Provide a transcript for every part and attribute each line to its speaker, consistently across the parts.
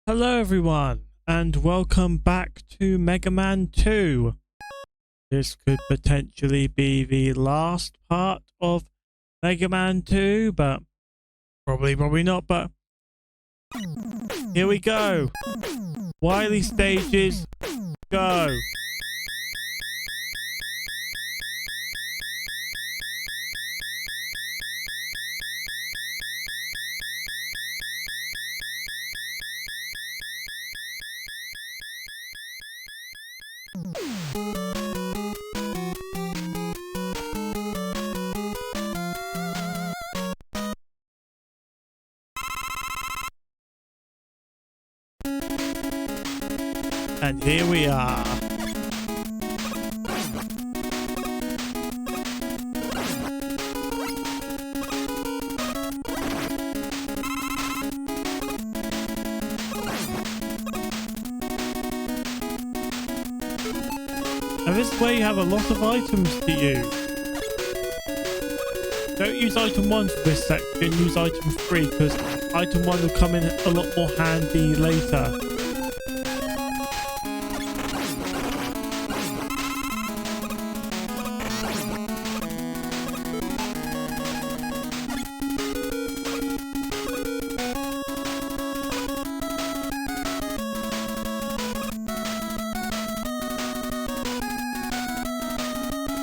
Speaker 1: Hello everyone, and welcome back to Mega Man 2. This could potentially be the last part of Mega Man 2, but probably not, but here we go. Wily stages, go. And here we are. And this way you have a lot of items to use. Don't use item 1 for this section, use item 3 because item 1 will come in a lot more handy later.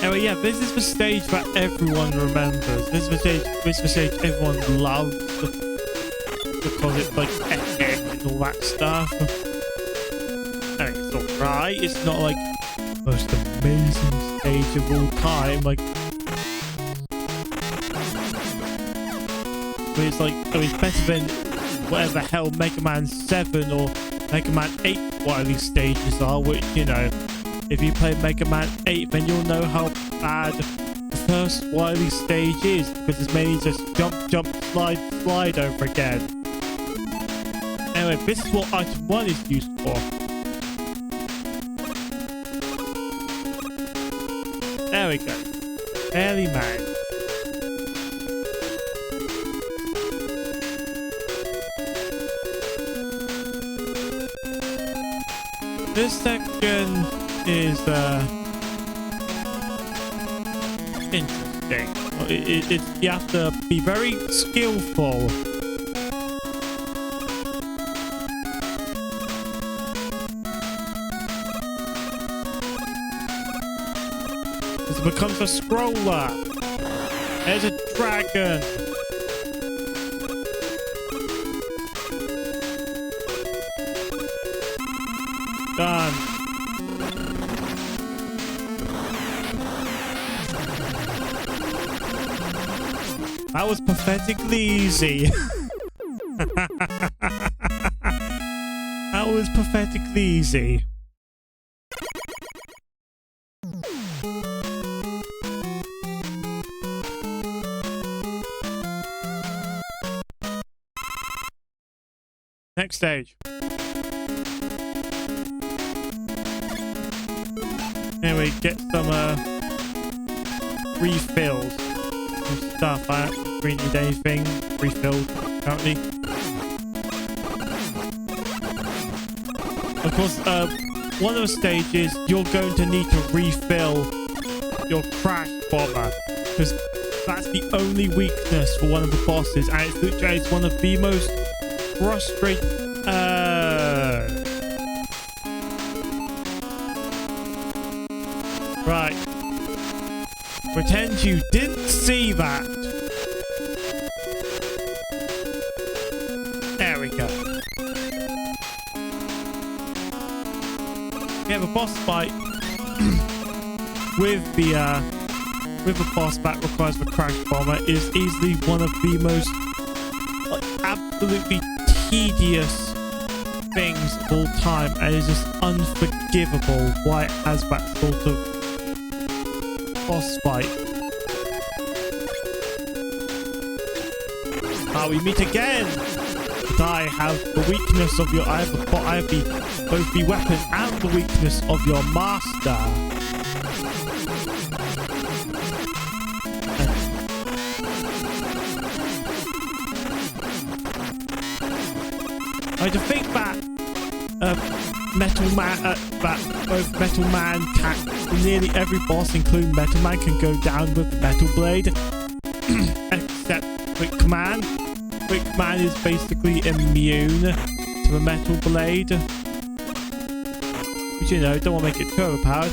Speaker 1: Anyway, yeah, this is the stage that everyone remembers. This is the stage everyone loves because it's like epic and all that stuff. And it's alright. It's not like the most amazing stage of all time. Like, but it's like, I mean, it's better than whatever the hell Mega Man 7 or Mega Man 8 Wily stages are, which, you know, if you play Mega Man 8, then you'll know how bad the first Wily stage is, because it's mainly just jump, slide over again. Anyway, this is what item 1 is used for. There we go. Early Man. This section is interesting. You have to be very skillful. This becomes a scroller. There's a dragon. Done. That was pathetically easy. That was pathetically easy. Next stage. Anyway, get some refills. Stuff. I don't really need anything refilled currently. Of course, one of the stages you're going to need to refill your crash bomber, because that's the only weakness for one of the bosses, and it's literally one of the most frustrating. Right. Pretend you didn't see that. There we go. We have a boss fight with the boss that requires the crash bomber. It is easily one of the most absolutely tedious things of all time, and it's just unforgivable why it has that sort of boss fight. We meet again. But I have the weakness of your. I have both the weapon and the weakness of your master. I to think that Metal Man, that both Metal Man nearly every boss, including Metal Man, can go down with Metal Blade, except Quick Man. Quick Man is basically immune to the Metal Blade, which, you know, don't want to make it too overpowered.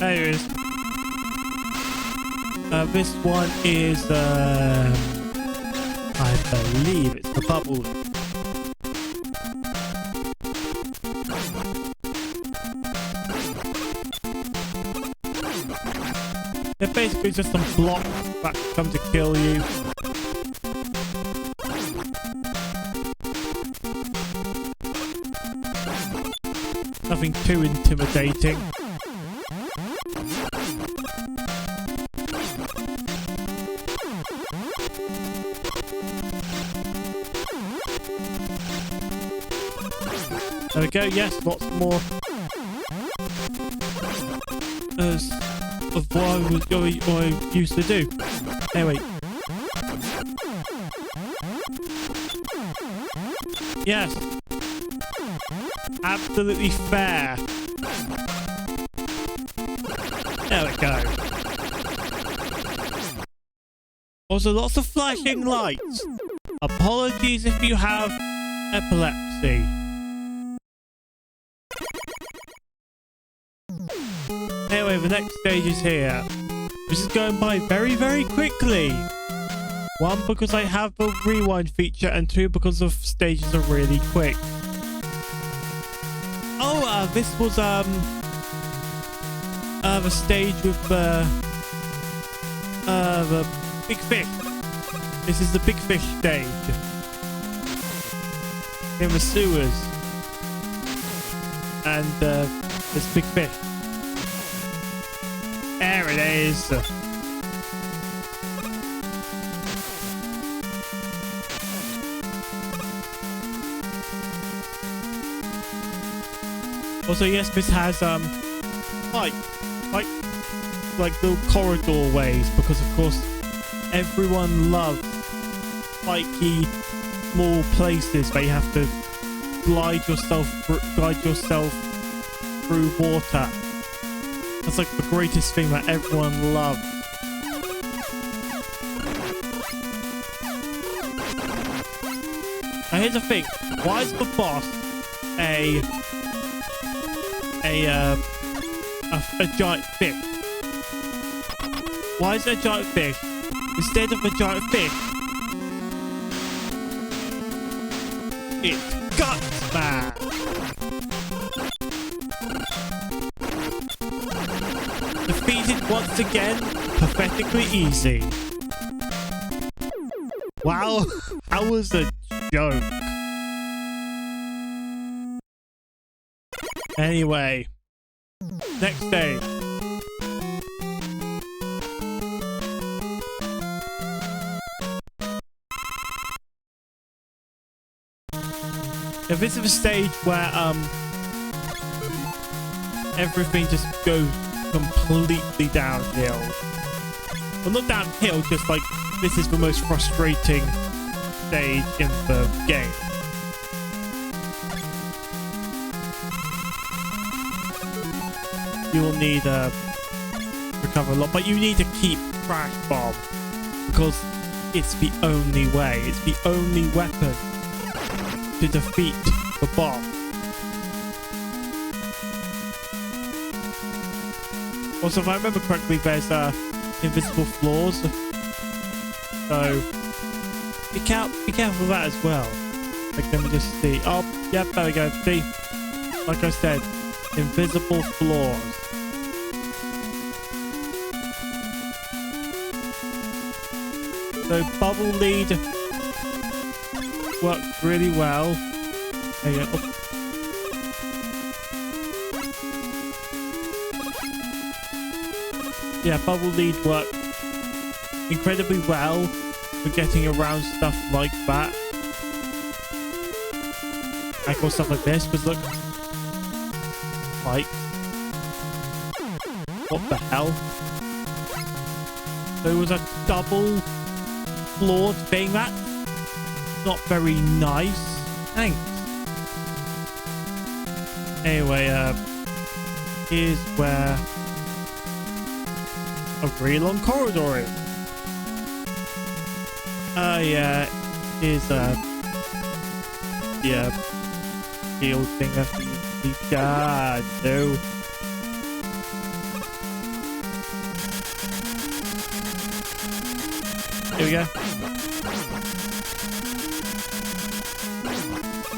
Speaker 1: Anyways, this one is, I believe it's the bubble. They're basically just some blocks that come to kill you. Nothing too intimidating. There we go, yes, lots more of what I used to do. Anyway. Yes. Absolutely fair. There we go. Also, lots of flashing lights. Apologies if you have epilepsy. Anyway, the next stage is here. This is going by very, very quickly. One, because I have the rewind feature, and two, because the stages are really quick. Oh, this was the stage with the big fish. This is the big fish stage in the sewers, and this big fish. There it is. Also, yes, this has like little corridor ways, because of course everyone loves spiky small places where you have to glide yourself through water. That's like the greatest thing that everyone loves. Now here's the thing. Why is the boss a giant fish? Why is there a giant fish instead of a giant fish? It's Guts Man. Defeated once again, pathetically easy. Wow, that was a joke. Anyway, next stage. If this is a stage where everything just goes completely downhill. Well, not downhill, just like this is the most frustrating stage in the game. You will need to recover a lot, but you need to keep Crash Bomb because it's the only way. It's the only weapon to defeat the boss. Also, if I remember correctly, there's invisible floors, so be careful of that as well. Like, let me just see. Oh, yep, there we go. See, like I said, invisible floors. So Bubble Lead works really well. There you go. Yeah, Bubble Lead works incredibly well for getting around stuff like that. I call stuff like this, because look. Like. What the hell? There was a double floored thing. That's not very nice. Thanks. Anyway, here's where a really long corridor is. Yeah, here's the shield thing that we got. No. Here we go.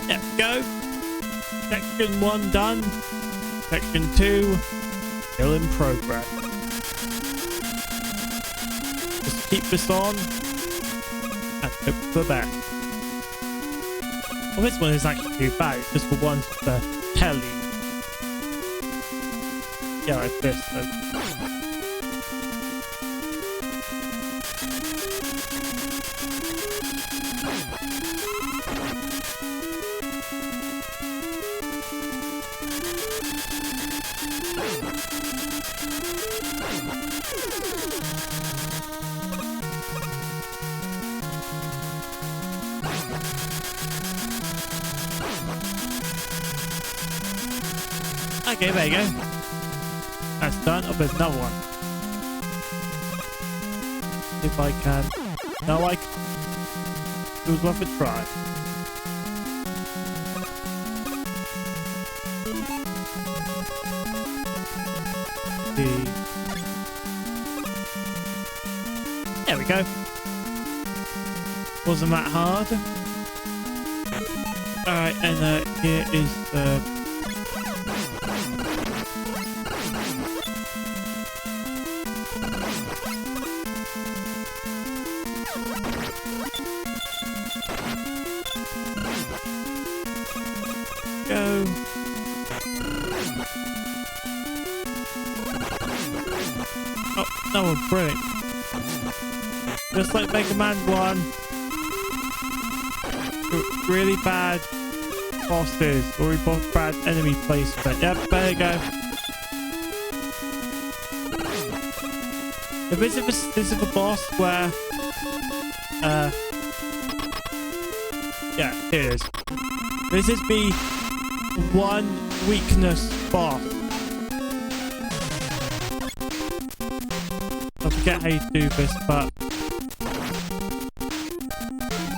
Speaker 1: There we go. Section 1 done. Section 2 still in progress. Just keep this on and hope for the best. Well, this one is actually too bad. It's just for ones for telly. Yeah, like this. So. Okay, there you go. That's done. Oh, there's another one. If I can. No, I can't. It was worth a try. There we go. Wasn't that hard. Alright, and here is the... Go. Oh, no, brilliant. Just like Mega Man 1. Really bad bosses or bad enemy placement. Yep, there you go. If this is a boss where yeah, here it is. This is the one weakness boss. I forget how you do this, but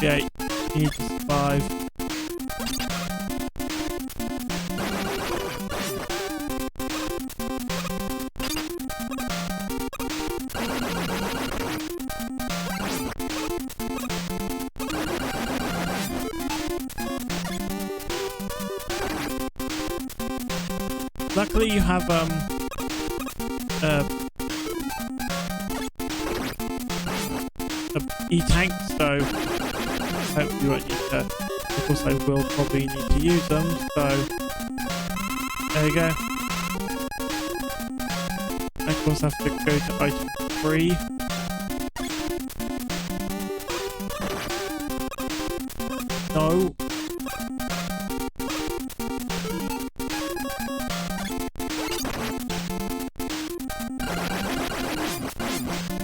Speaker 1: yeah, you need to survive. Luckily, you have E-tank, so hopefully you won't need to. Of course, I will probably need to use them. So there you go. I of course have to go to item 3. No.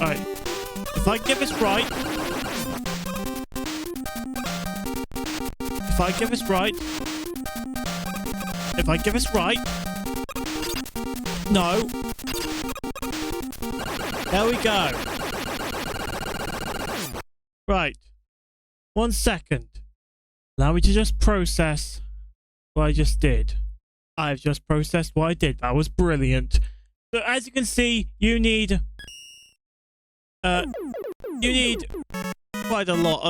Speaker 1: Alright. If I get this right... If I get this right... No. There we go. Right. 1 second. Allow me to just process what I just did. I've just processed what I did. That was brilliant. So as you can see, you need quite a lot.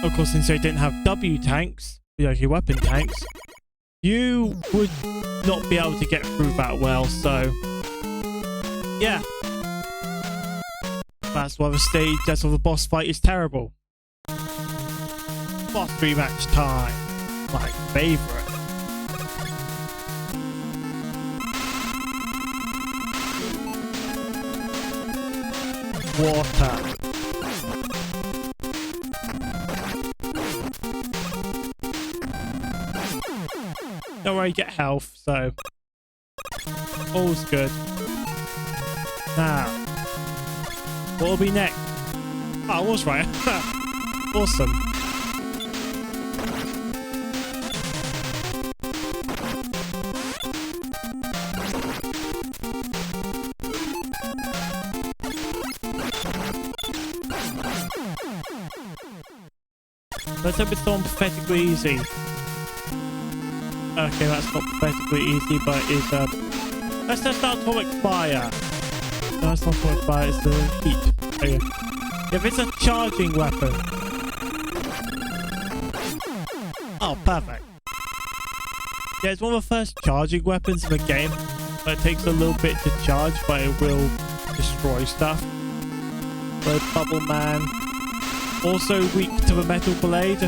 Speaker 1: Of course, since I didn't have W tanks, like your weapon tanks, you would not be able to get through that well. So yeah, that's why the stage, that's why the boss fight is terrible. Boss rematch time, my favorite. Water. Don't worry, get health, so all's good. Now, what will be next? Oh, I was right. Awesome. Let's hope it's not pathetically easy. Okay, that's not pathetically easy, but it's let's test out atomic fire. No, it's not atomic fire, it's the heat. Okay. If it's a charging weapon. Oh, perfect. Yeah, it's one of the first charging weapons in the game. It takes a little bit to charge, but it will destroy stuff. But Bubble Man. Also weak to the metal blade.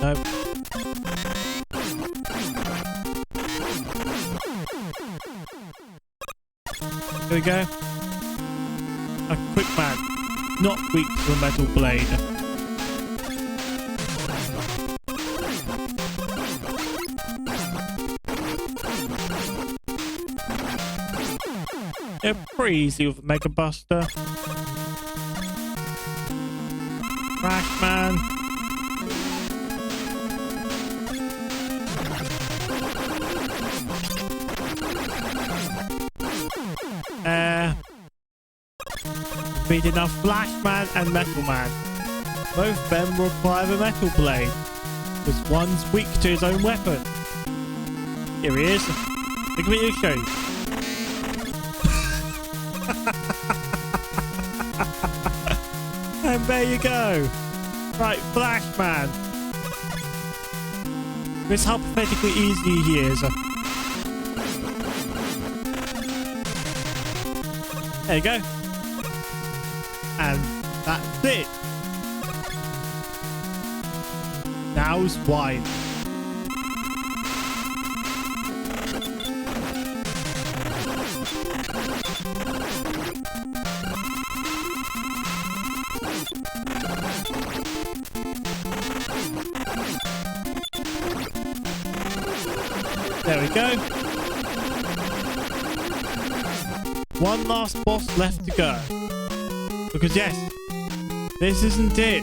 Speaker 1: Nope. Here we go. A quick man. Not weak to the metal blade. They're pretty easy with Mega Buster. Crash Man. Beat enough Flash Man and Metal Man. Both of them require the Metal Blade, because one's weak to his own weapon. Here he is. Look at me show you. And there you go. Right, Flash Man. This is how pathetically easy he is. There you go. And that's it. Now's wine. There we go. One last boss left to go. Because yes, this isn't it.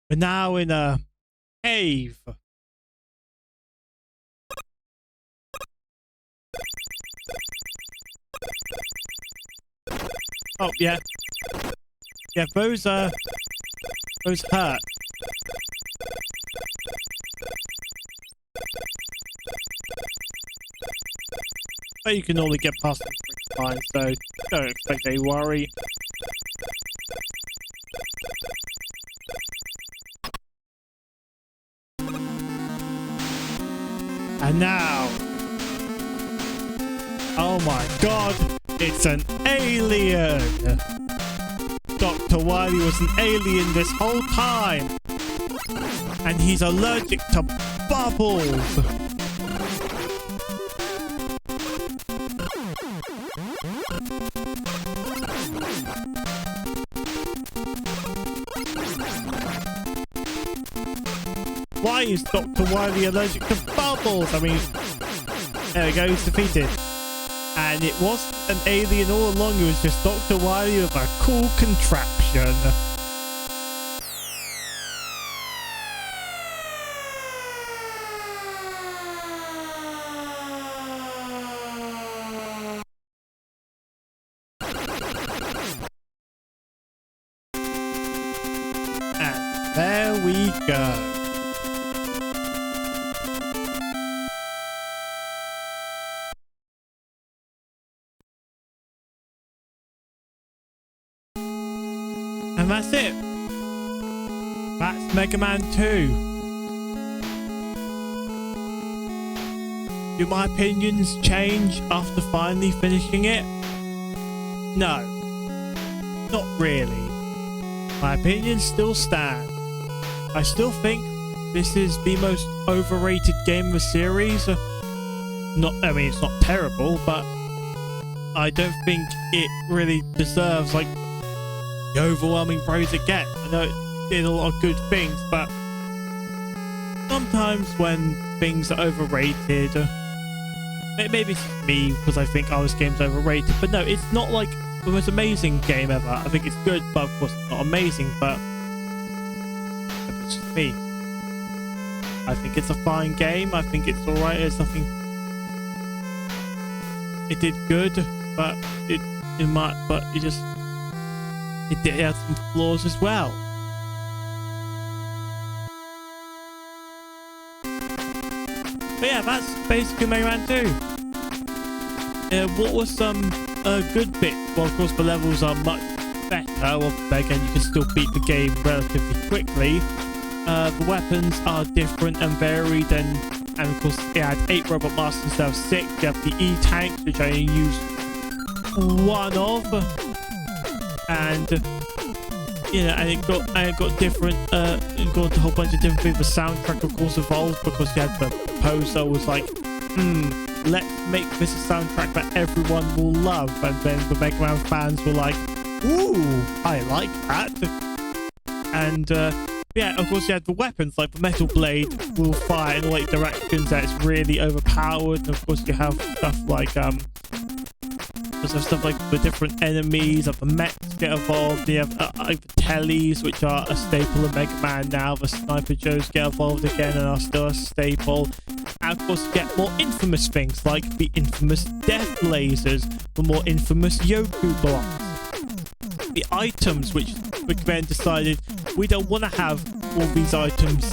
Speaker 1: We're now in a cave. Oh, yeah. Yeah, those hurt. But you can only get past them 3 times, so don't expect any worry. And now, oh my god, it's an alien! Dr. Wily was an alien this whole time, and he's allergic to bubbles. Why is Dr. Wily allergic to bubbles? I mean, there we go, he's defeated. And it wasn't an alien all along, it was just Dr. Wily with a cool contraption. And there we go. And that's it. That's Mega Man 2. Do my opinions change after finally finishing it? No. Not really. My opinions still stand. I still think this is the most overrated game of the series. I mean, it's not terrible, but I don't think it really deserves like the overwhelming praise it gets. I know it did a lot of good things, but sometimes when things are overrated, maybe it's me because I think this game's overrated, but no, it's not like the most amazing game ever. I think it's good, but of course it's not amazing, but it's just me. I think it's a fine game. I think it's alright. There's nothing. It did good, but it did have some flaws as well. But yeah, that's basically Mega Man 2. What was some good bits? Well, of course, the levels are much better. Well, again, you can still beat the game relatively quickly. The weapons are different and varied, and of course, it had 8 Robot Masters instead of 6. You have the E-Tanks, which I only used one of, and you know, and it got different. It got a whole bunch of different things. The soundtrack, of course, evolved because you had the poster was like, let's make this a soundtrack that everyone will love, and then the Mega Man fans were like, ooh, I like that, and yeah, of course you had the weapons, like the Metal Blade will fire in all 8 directions, that's really overpowered, and of course you have stuff like the different enemies of the mechs get evolved. You have like the tellies, which are a staple of Mega Man now. The Sniper Joes get evolved again and are still a staple. And of course you get more infamous things like the infamous death lasers, the more infamous Yoku blocks. The items, which then decided we don't want to have all these items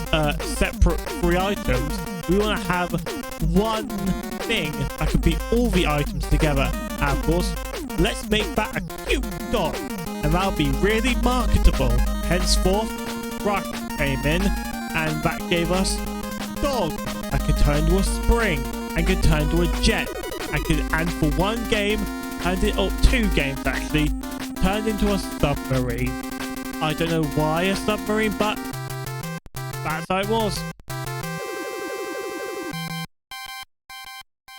Speaker 1: separate free items. We want to have one thing that could beat all the items together. And of course, let's make that a cute dog, and that'll be really marketable. Henceforth, Rush came in, and that gave us dog that could turn into a spring and could turn into a jet and for one game, or 2 games actually, turned into a submarine. I don't know why a submarine, but that's how it was.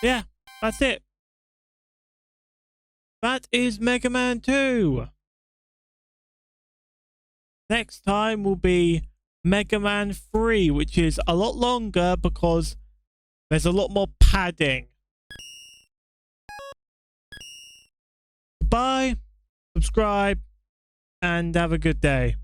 Speaker 1: Yeah, that's it. That is Mega Man 2. Next time will be Mega Man 3, which is a lot longer because there's a lot more padding. Bye, subscribe, and have a good day.